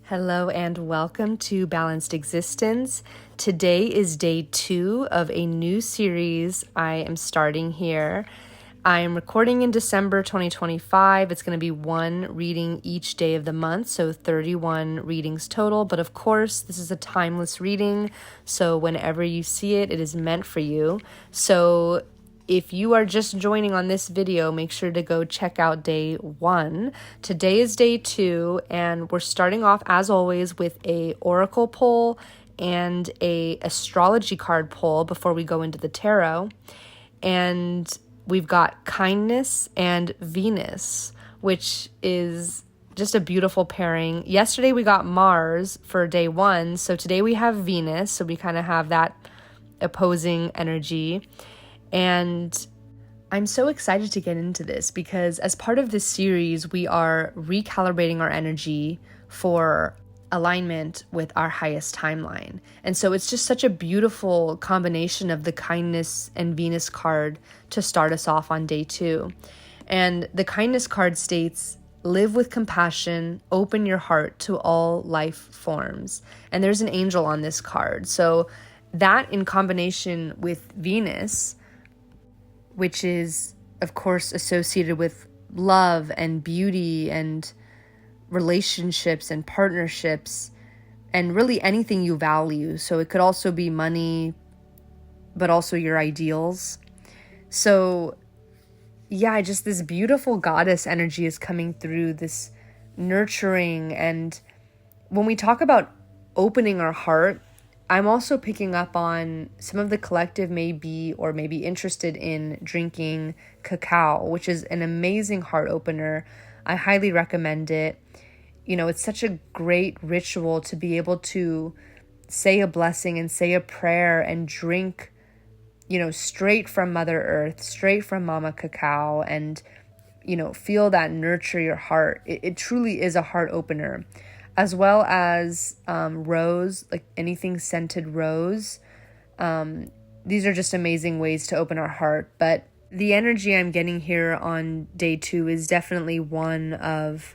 Hello and welcome to Balanced Existence. Today is day 2 of a new series I am starting here. I am recording in December 2025. It's going to be one reading each day of the month, so 31 readings total. But of course, this is a timeless reading, so whenever you see it, it is meant for you. So if you are just joining on this video, make sure to go check out day 1. Today is day 2, and we're starting off, as always, with a oracle pull and a astrology card pull before we go into the tarot. And we've got kindness and Venus, which is just a beautiful pairing. Yesterday we got Mars for day 1, so today we have Venus, so we kind of have that opposing energy. And I'm so excited to get into this because as part of this series, we are recalibrating our energy for alignment with our highest timeline. And so it's just such a beautiful combination of the kindness and Venus card to start us off on day 2. And the kindness card states, live with compassion, open your heart to all life forms. And there's an angel on this card. So that in combination with Venus, which is, of course, associated with love and beauty and relationships and partnerships and really anything you value. So it could also be money, but also your ideals. So yeah, just this beautiful goddess energy is coming through, this nurturing. And when we talk about opening our heart, I'm also picking up on some of the collective may be interested in drinking cacao, which is an amazing heart opener. I highly recommend it. You know, it's such a great ritual to be able to say a blessing and say a prayer and drink, straight from Mother Earth, straight from Mama Cacao, and, feel that nurture your heart. It truly is a heart opener. As well as rose, like anything scented rose. These are just amazing ways to open our heart. But the energy I'm getting here on day 2 is definitely one of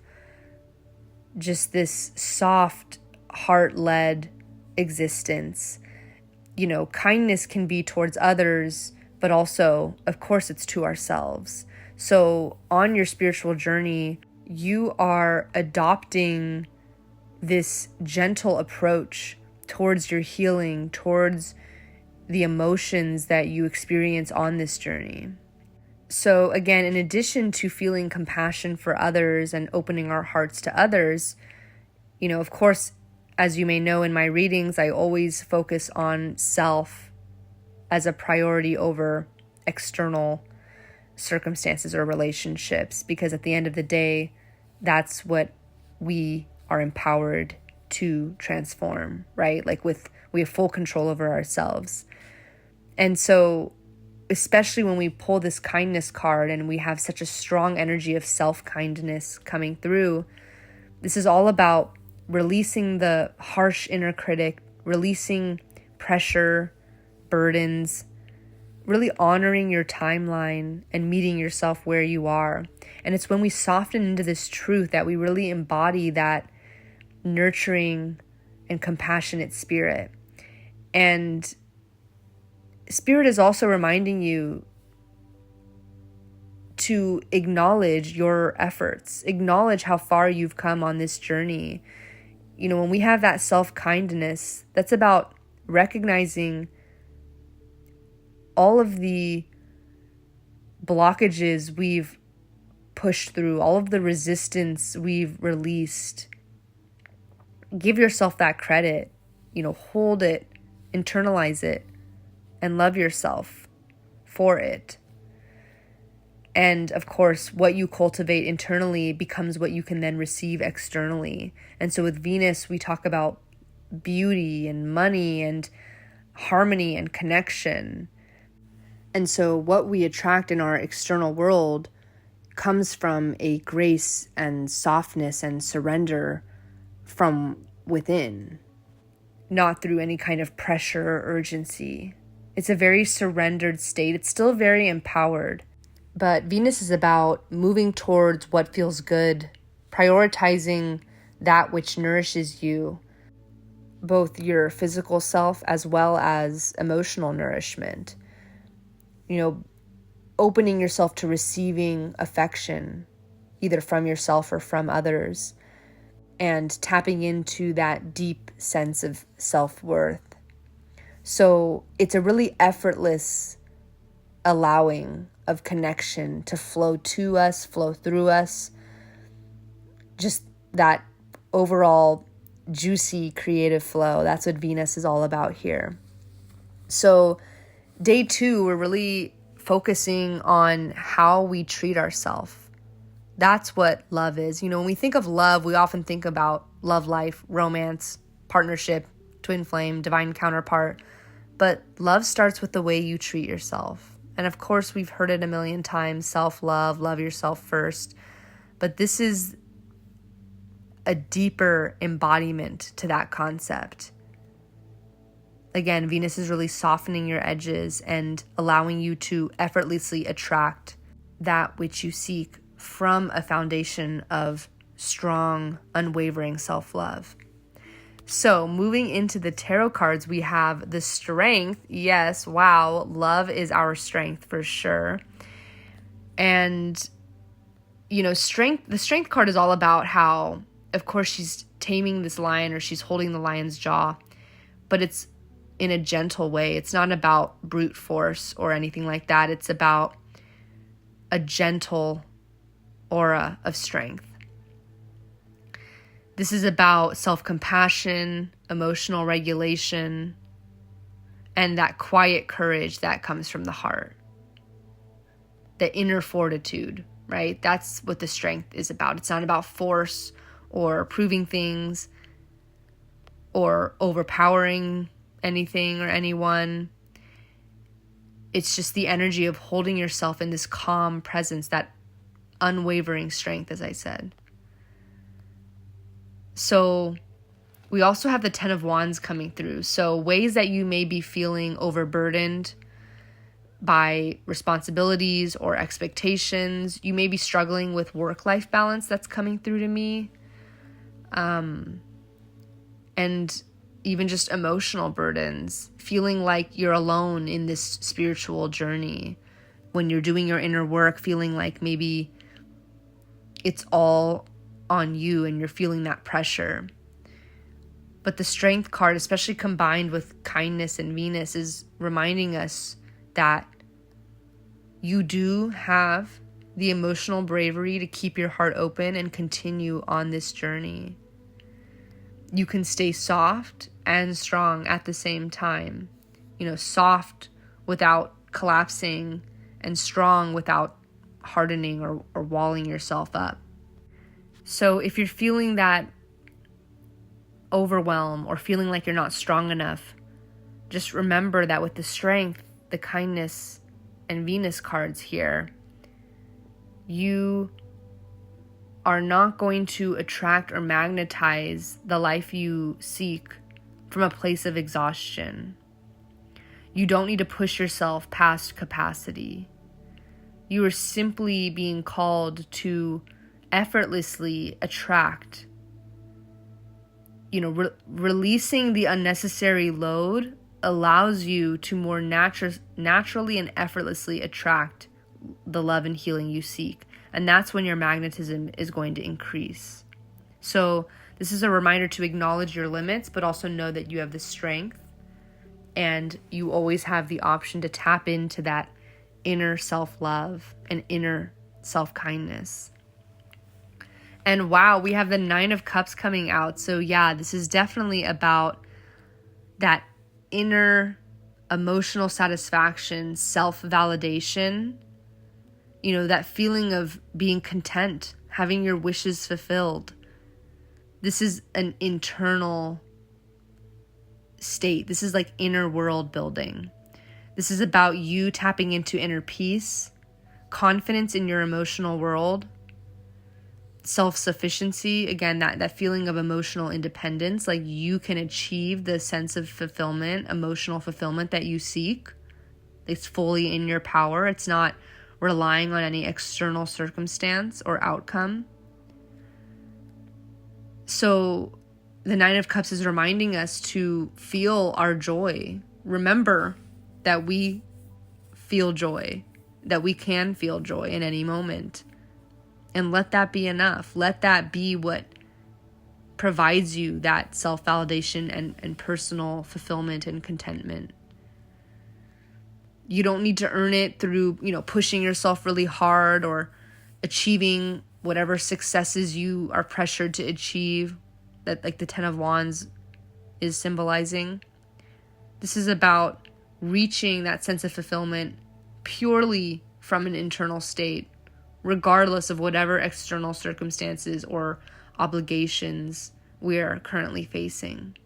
just this soft, heart-led existence. Kindness can be towards others, but also, of course, it's to ourselves. So on your spiritual journey, you are adopting this gentle approach towards your healing, towards the emotions that you experience on this journey. So again, in addition to feeling compassion for others and opening our hearts to others, of course, as you may know in my readings, I always focus on self as a priority over external circumstances or relationships, because at the end of the day, that's what we are empowered to transform, right? We have full control over ourselves. And so, especially when we pull this kindness card and we have such a strong energy of self-kindness coming through, this is all about releasing the harsh inner critic, releasing pressure, burdens, really honoring your timeline and meeting yourself where you are. And it's when we soften into this truth that we really embody that nurturing and compassionate spirit. And spirit is also reminding you to acknowledge your efforts, acknowledge how far you've come on this journey. When we have that self-kindness, that's about recognizing all of the blockages we've pushed through, all of the resistance we've released. Give yourself that credit, hold it, internalize it, and love yourself for it. And of course, what you cultivate internally becomes what you can then receive externally. And so with Venus, we talk about beauty and money and harmony and connection. And so what we attract in our external world comes from a grace and softness and surrender from within, not through any kind of pressure or urgency. It's a very surrendered state. It's still very empowered. But Venus is about moving towards what feels good, prioritizing that which nourishes you, both your physical self as well as emotional nourishment. Opening yourself to receiving affection, either from yourself or from others, and tapping into that deep sense of self-worth. So it's a really effortless allowing of connection to flow to us, flow through us. Just that overall juicy creative flow. That's what Venus is all about here. So day 2, we're really focusing on how we treat ourselves. That's what love is. When we think of love, we often think about love life, romance, partnership, twin flame, divine counterpart. But love starts with the way you treat yourself. And of course, we've heard it a million times, self-love, love yourself first. But this is a deeper embodiment to that concept. Again, Venus is really softening your edges and allowing you to effortlessly attract that which you seek from a foundation of strong, unwavering self-love. So moving into the tarot cards, we have the Strength. Yes, wow, love is our strength for sure. And, the Strength card is all about how, of course, she's taming this lion, or she's holding the lion's jaw, but it's in a gentle way. It's not about brute force or anything like that. It's about a gentle aura of strength. This is about self-compassion, emotional regulation, and that quiet courage that comes from the heart. The inner fortitude, right? That's what the Strength is about. It's not about force or proving things or overpowering anything or anyone. It's just the energy of holding yourself in this calm presence, that unwavering strength, as I said. So we also have the 10 of Wands coming through. So ways that you may be feeling overburdened by responsibilities or expectations. You may be struggling with work-life balance. That's coming through to me. And even just emotional burdens, feeling like you're alone in this spiritual journey. When you're doing your inner work, feeling like maybe it's all on you and you're feeling that pressure. But the Strength card, especially combined with kindness and Venus, is reminding us that you do have the emotional bravery to keep your heart open and continue on this journey. You can stay soft and strong at the same time. Soft without collapsing and strong without hardening or walling yourself up. So if you're feeling that overwhelm or feeling like you're not strong enough, just remember that with the Strength, the kindness, and Venus cards here, you are not going to attract or magnetize the life you seek from a place of exhaustion. You don't need to push yourself past capacity. You are simply being called to effortlessly attract. Releasing the unnecessary load allows you to more naturally and effortlessly attract the love and healing you seek. And that's when your magnetism is going to increase. So this is a reminder to acknowledge your limits, but also know that you have the strength and you always have the option to tap into that inner self-love and inner self-kindness. And wow, we have the 9 of Cups coming out. So yeah, this is definitely about that inner emotional satisfaction, self-validation, that feeling of being content, having your wishes fulfilled. This is an internal state. This is like inner world building. This is about you tapping into inner peace, confidence in your emotional world, self-sufficiency, again, that feeling of emotional independence, like you can achieve the sense of fulfillment, emotional fulfillment that you seek. It's fully in your power. It's not relying on any external circumstance or outcome. So the Nine of Cups is reminding us to feel our joy. Remember that we feel joy, that we can feel joy in any moment. And let that be enough. Let that be what provides you that self-validation and personal fulfillment and contentment. You don't need to earn it through, pushing yourself really hard or achieving whatever successes you are pressured to achieve, that like the Ten of Wands is symbolizing. This is about reaching that sense of fulfillment purely from an internal state, regardless of whatever external circumstances or obligations we are currently facing.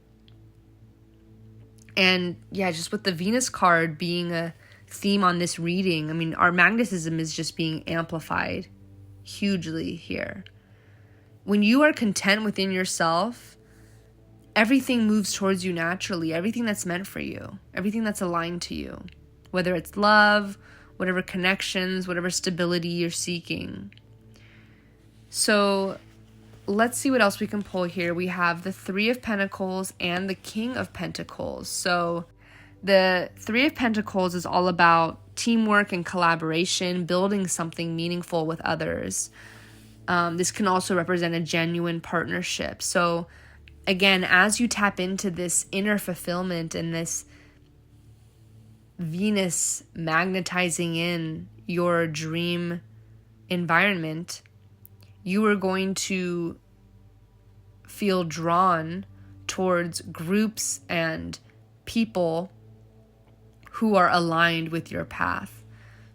And yeah, just with the Venus card being a theme on this reading, I mean, our magnetism is just being amplified hugely here. When you are content within yourself, everything moves towards you naturally. Everything that's meant for you, everything that's aligned to you, whether it's love, whatever connections, whatever stability you're seeking. So let's see what else we can pull here. We have the Three of Pentacles and the King of Pentacles. So the Three of Pentacles is all about teamwork and collaboration, building something meaningful with others. This can also represent a genuine partnership. So again, as you tap into this inner fulfillment and this Venus magnetizing in your dream environment, you are going to feel drawn towards groups and people who are aligned with your path.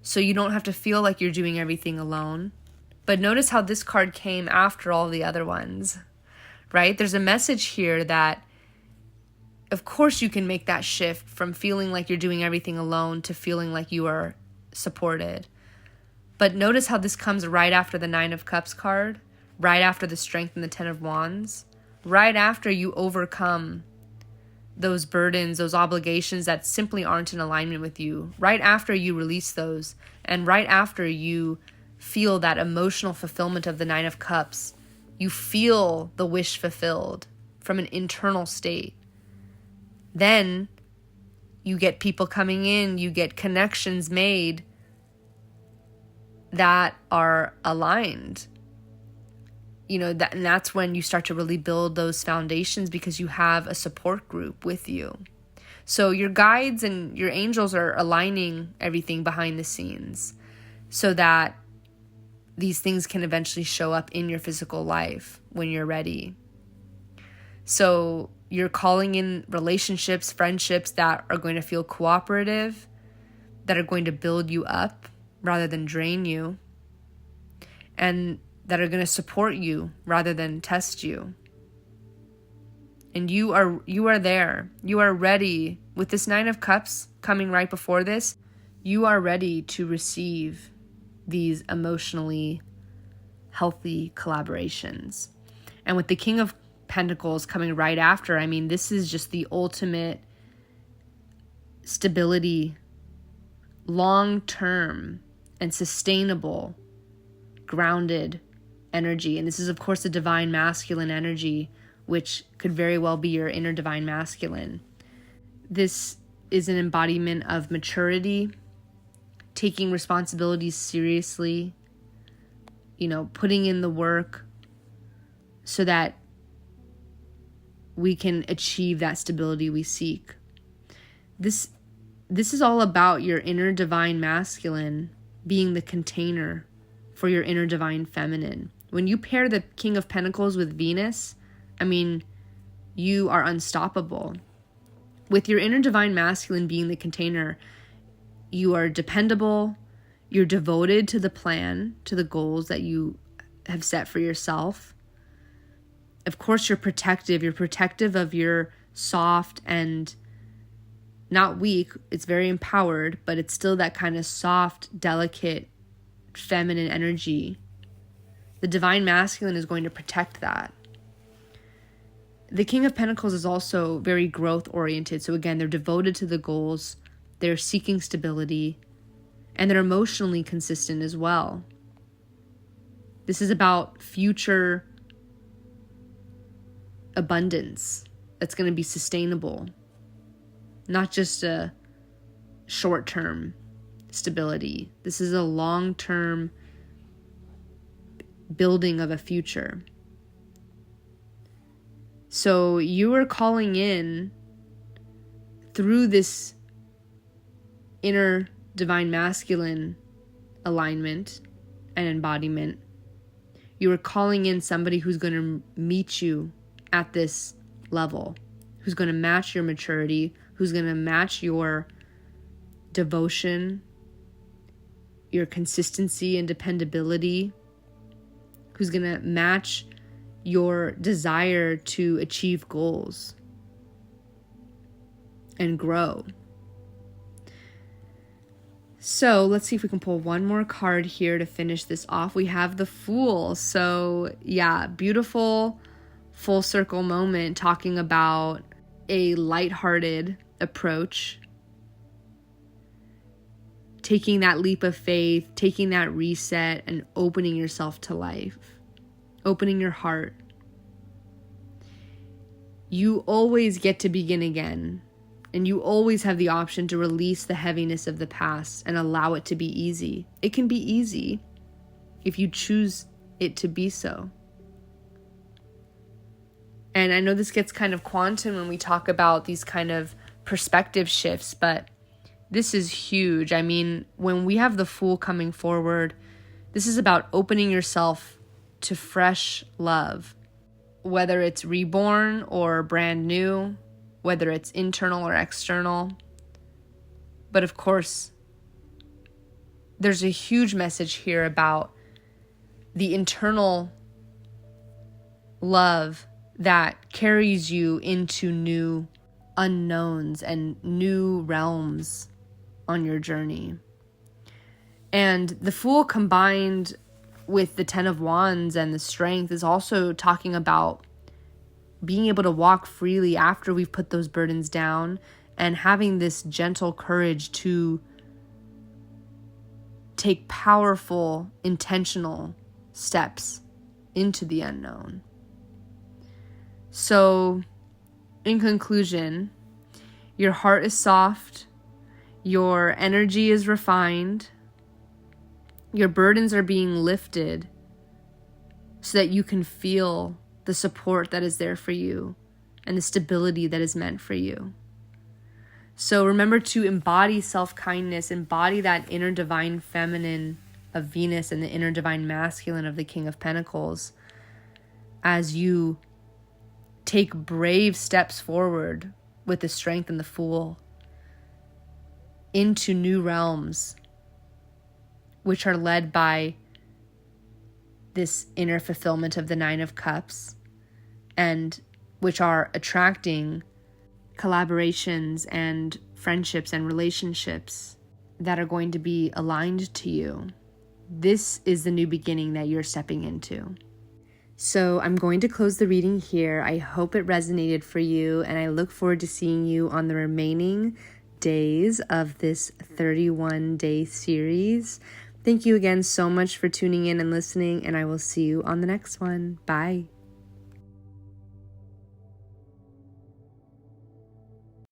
So you don't have to feel like you're doing everything alone. But notice how this card came after all the other ones, right? There's a message here that, of course, you can make that shift from feeling like you're doing everything alone to feeling like you are supported. But notice how this comes right after the Nine of Cups card, right after the Strength and the Ten of Wands, right after you overcome those burdens, those obligations that simply aren't in alignment with you, right after you release those, and right after you feel that emotional fulfillment of the Nine of Cups, you feel the wish fulfilled from an internal state. Then you get people coming in, you get connections made that are aligned. And that's when you start to really build those foundations because you have a support group with you. So your guides and your angels are aligning everything behind the scenes so that these things can eventually show up in your physical life when you're ready. So you're calling in relationships, friendships that are going to feel cooperative, that are going to build you up rather than drain you, and that are going to support you rather than test you. And you are there. You are ready. With this Nine of Cups coming right before this, you are ready to receive these emotionally healthy collaborations. And with the King of Pentacles coming right after, I mean, this is just the ultimate stability, long-term and sustainable, grounded energy. And this is, of course, the divine masculine energy, which could very well be your inner divine masculine. This is an embodiment of maturity, taking responsibilities seriously, putting in the work so that we can achieve that stability we seek. This is all about your inner divine masculine being the container for your inner divine feminine. When you pair the King of Pentacles with Venus, I mean, you are unstoppable. With your inner divine masculine being the container, you are dependable, you're devoted to the plan, to the goals that you have set for yourself. Of course, you're protective. You're protective of your soft and not weak. It's very empowered, but it's still that kind of soft, delicate, feminine energy. The divine masculine is going to protect that. The King of Pentacles is also very growth oriented. So again, they're devoted to the goals. They're seeking stability, and they're emotionally consistent as well. This is about future abundance that's going to be sustainable, not just a short-term stability. This is a long-term building of a future. So you are calling in through this inner divine masculine alignment and embodiment. You are calling in somebody who's going to meet you at this level, who's going to match your maturity, who's going to match your devotion, your consistency and dependability, who's going to match your desire to achieve goals and grow. So let's see if we can pull one more card here to finish this off. We have the Fool. So yeah, beautiful full circle moment talking about a lighthearted approach, taking that leap of faith, taking that reset, and opening yourself to life, opening your heart. You always get to begin again, and you always have the option to release the heaviness of the past and allow it to be easy. It can be easy if you choose it to be so. And I know this gets kind of quantum when we talk about these kind of perspective shifts, but this is huge. I mean, when we have the Fool coming forward, this is about opening yourself to fresh love, whether it's reborn or brand new, whether it's internal or external. But of course, there's a huge message here about the internal love that carries you into new unknowns and new realms on your journey. And the Fool combined with the Ten of Wands and the Strength is also talking about being able to walk freely after we've put those burdens down and having this gentle courage to take powerful, intentional steps into the unknown. So, in conclusion, your heart is soft, your energy is refined, your burdens are being lifted so that you can feel the support that is there for you and the stability that is meant for you. So remember to embody self-kindness, embody that inner divine feminine of Venus and the inner divine masculine of the King of Pentacles as you take brave steps forward with the Strength and the Fool into new realms, which are led by this inner fulfillment of the Nine of Cups, and which are attracting collaborations and friendships and relationships that are going to be aligned to you. This is the new beginning that you're stepping into. So I'm going to close the reading here. I hope it resonated for you, and I look forward to seeing you on the remaining days of this 31-day series. Thank you again so much for tuning in and listening, and I will see you on the next one. Bye.